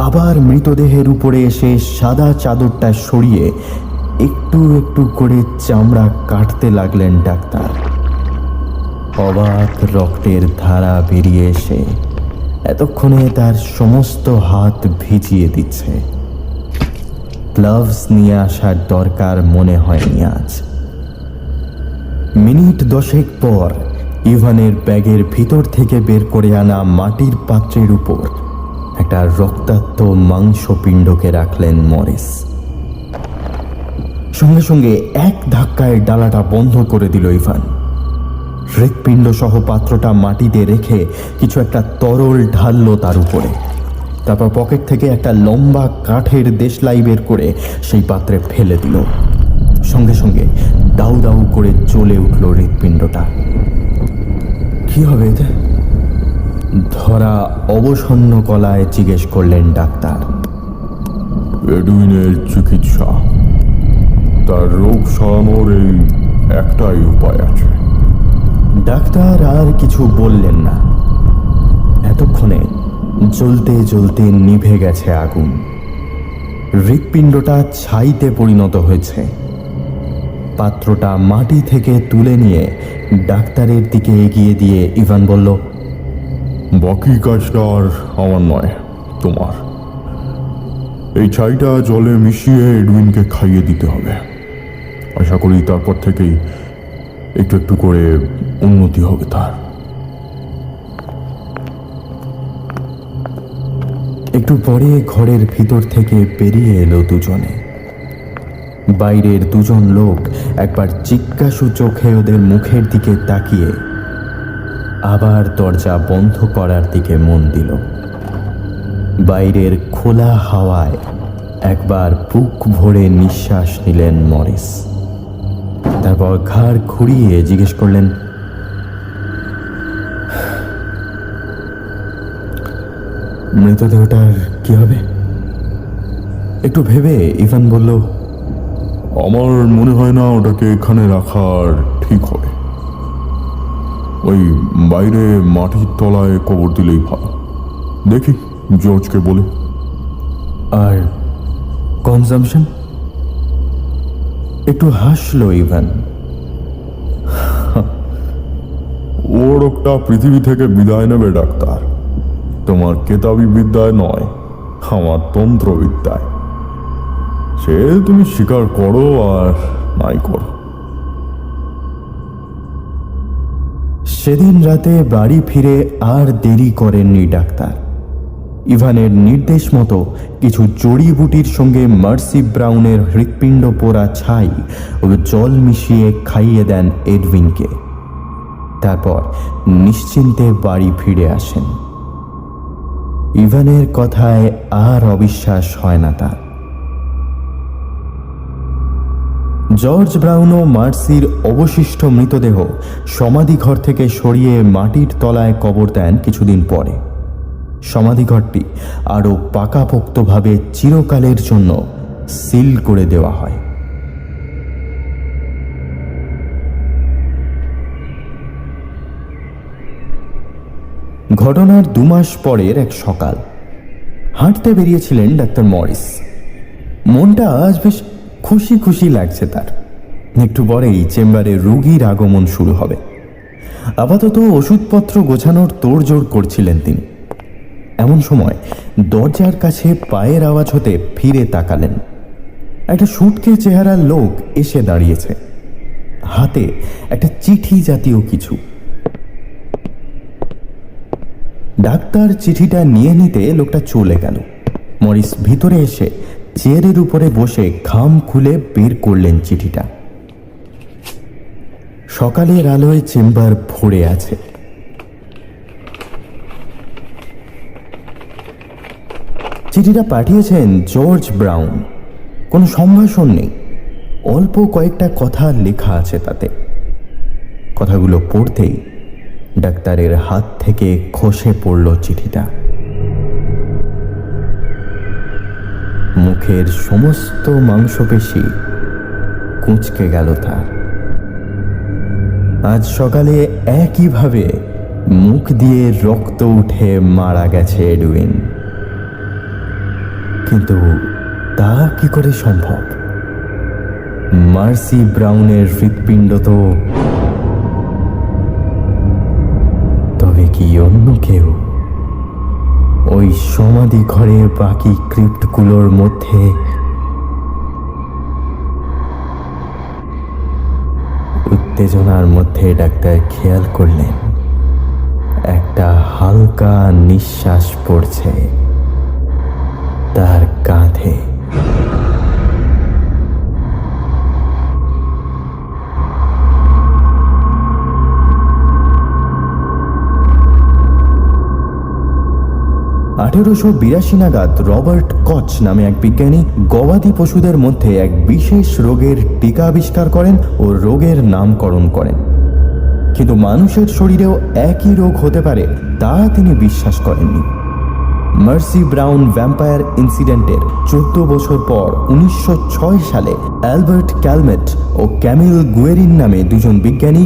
আবার মৃতদেহের উপরে এসে সাদা চাদরটা সরিয়ে একটু একটু করে চামড়া কাটতে লাগলেন ডাক্তার। অবাক রক্তের ধারা বেরিয়ে এসে এতক্ষণে তার সমস্ত হাত ভিজিয়ে দিচ্ছে। গ্লাভস নিয়ে আসার দরকার মনে হয়নি আজ। মিনিট 10 পর ইভানের ব্যাগের ভিতর থেকে বের করে আনা মাটির পাত্রের উপর একটা রক্তাক্ত মাংসপিণ্ডকে রাখলেন মরিস। সঙ্গে সঙ্গে এক ধাক্কায় ডালাটা বন্ধ করে দিল ইভান। হৃৎপিণ্ড সহ পাত্রটা মাটিতে রেখে কিছু একটা তরল ঢাললো তার উপরে। তারপর পকেট থেকে একটা লম্বা কাঠের দেশলাই বের করে সেই পাত্রে ফেলে দিল। সঙ্গে সঙ্গে দাউ দাউ করে জ্বলে উঠল হৃৎপিণ্ডটা। কি হবে এতে? ধরা অবসন্ন গলায় জিজ্ঞেস করলেন ডাক্তার। এডুইনের চিকিৎসা, তার রোগ সারানোর এই একটাই উপায় আছে। ডাক্তার আর কিছু বললেন না। এতক্ষণে জ্বলতে জ্বলতে নিভে গেছে আগুন। হৃৎপিণ্ডটা ছাইতে পরিণত হয়েছে। পাত্রটা মাটি থেকে তুলে নিয়ে ডাক্তারের দিকে এগিয়ে দিয়ে ইভান বলল, বাকি কাজটা আর আমার নয়, তোমার। এই ছাইটা জলে মিশিয়ে এডুইনকে খাইয়ে দিতে হবে। আশা করি তারপর থেকেই একটু একটু করে উন্নতি হবে তার। একটু পরে ঘরের ভিতর থেকে বেরিয়ে এলো দুজনে। বাইরের দুজন লোক একবার জিজ্ঞাসু চোখে ওদের মুখের দিকে তাকিয়ে আবার দরজা বন্ধ করার দিকে মন দিল। বাইরের খোলা হাওয়ায় একবার বুক ভরে নিঃশ্বাস নিলেন মরিস। তারপর ঘাড় ঘুরিয়ে জিজ্ঞেস করলেন, মৃতদেহটার কি হবে? একটু ভেবে ইভান বলল, আমার মনে হয় না ওটাকে এখানে রাখার ঠিক হবে। ওই বাইরে মাটির তলায় কবর দিলেই ভালো। দেখি জর্জকে বলে। আর কনজামশন? একটু হাসলো ইভান। ও রোগটা পৃথিবী থেকে বিদায় নেবে ডাক্তার, তোমার কেতাবি বিদ্যায় নয়, আমার তন্ত্রবিদ্যায়। সে তুমি স্বীকার করো আর নাই করো। সেদিন রাতে বাড়ি ফিরে আর দেরি করেননি ডাক্তার। ইভানের নির্দেশ মতো কিছু জড়িবুটির সঙ্গে মার্সি ব্রাউনের হৃৎপিণ্ড পোড়া ছাই ও জল মিশিয়ে খাইয়ে দেন এডউইনকে। তারপর নিশ্চিন্তে বাড়ি ফিরে আসেন। ইভানের কথায় আর অবিশ্বাস হয় না তার। জর্জ ব্রাউন ও মার্সির অবশিষ্ট মৃতদেহ সমাধিঘর থেকে সরিয়ে মাটির তলায় কবর দেন কিছুদিন পরে। সমাধিঘরটি আরও পাকাপোক্তভাবে চিরকালের জন্য সিল করে দেওয়া হয়। ঘটনার 2 মাস পরের এক সকাল হাঁটতে বেরিয়েছিলেন ডাক্তার মরিস। মনটা আজ বেশ খুশি খুশি লাগছে তার। একটু পরেই চেম্বারে রোগীর আগমন শুরু হবে। আপাতত ওষুধপত্র গোছানোর তোড়জোড় করছিলেন তিনি। এমন সময় দরজার কাছে পায়ের আওয়াজ হতে ফিরে তাকালেন। একটা সুটকে চেহারার লোক এসে দাঁড়িয়েছে, হাতে একটা চিঠি জাতীয় কিছু। ডাক্তার চিঠিটা নিয়ে নিতে লোকটা চলে গেল। মরিস ভিতরে এসে চেয়ারের উপরে বসে খাম খুলে বের করলেন চিঠিটা। সকালের আলোয় চেম্বার ভরে আছে। চিঠিটা পাঠিয়েছেন জর্জ ব্রাউন। কোনো সম্ভাষণ নেই, অল্প কয়েকটা কথা লেখা আছে তাতে। কথাগুলো পড়তেই ডাক্তারের হাত থেকে খসে পড়ল চিঠিটা। মুখের সমস্ত মাংসপেশি কুঁচকে গেল তার। আজ সকালে একইভাবে মুখ দিয়ে রক্ত উঠে মারা গেছে এডউইন। কিন্তু তা কি করে সম্ভব? মার্সি ব্রাউনের হৃৎপিণ্ড তো, তবে কি অন্য কেউ ওই সমাধি ঘরে বাকি ক্রিপ্টগুলোর মধ্যে? উত্তেজনার মধ্যে ডাক্তার খেয়াল করলেন একটা হালকা নিঃশ্বাস পড়ছে তার কাঁধে। 1882 নাগাদ রবার্ট কচ নামে এক বিজ্ঞানী গবাদি পশুদের মধ্যে এক বিশেষ রোগের টিকা আবিষ্কার করেন ও রোগের নামকরণ করেন। কিন্তু মানুষের শরীরেও একই রোগ হতে পারে তা তিনি বিশ্বাস করেননি। মার্সি ব্রাউন ভ্যাম্পায়ার ইনসিডেন্টের 14 বছর পর 1906 সালে অ্যালবার্ট ক্যালমেট ও ক্যামিল গুয়েরিন নামে দুজন বিজ্ঞানী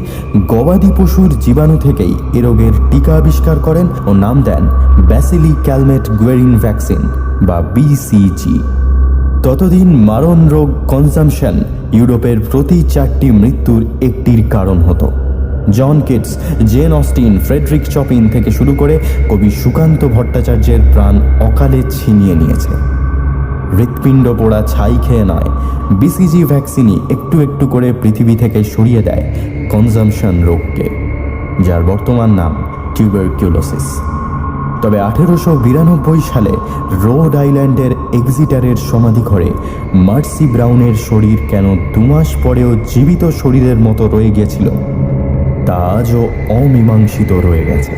গবাদি পশুর জীবাণু থেকেই এ রোগের টিকা আবিষ্কার করেন ও নাম দেন ব্যাসিলি ক্যালমেট গুয়েরিন ভ্যাকসিন বা BCG। ততদিন মারণ রোগ কনজামশন ইউরোপের প্রতি 4টি মৃত্যুর একটির কারণ হতো। John Keats, Jane Austen, Frederic Chopin থেকে শুরু করে কবি সুকান্ত ভট্টাচার্যের প্রাণ অকালে ছিনিয়ে নিয়েছে। হৃৎপিণ্ড পোড়া ছাই খেয়ে নয়, BCG ভ্যাকসিনই একটু একটু করে পৃথিবী থেকে সরিয়ে দেয় কনজামশন রোগকে, যার বর্তমান নাম টিউবারকিউলোসিস। তবে 1892 সালে রোড আইল্যান্ডের এক্সিটারের সমাধিঘরে মার্সি ব্রাউনের শরীর কেন 2 মাস পরেও জীবিত শরীরের মতো রয়ে গিয়েছিল তা আজও অমীমাংসিত রয়ে গেছে।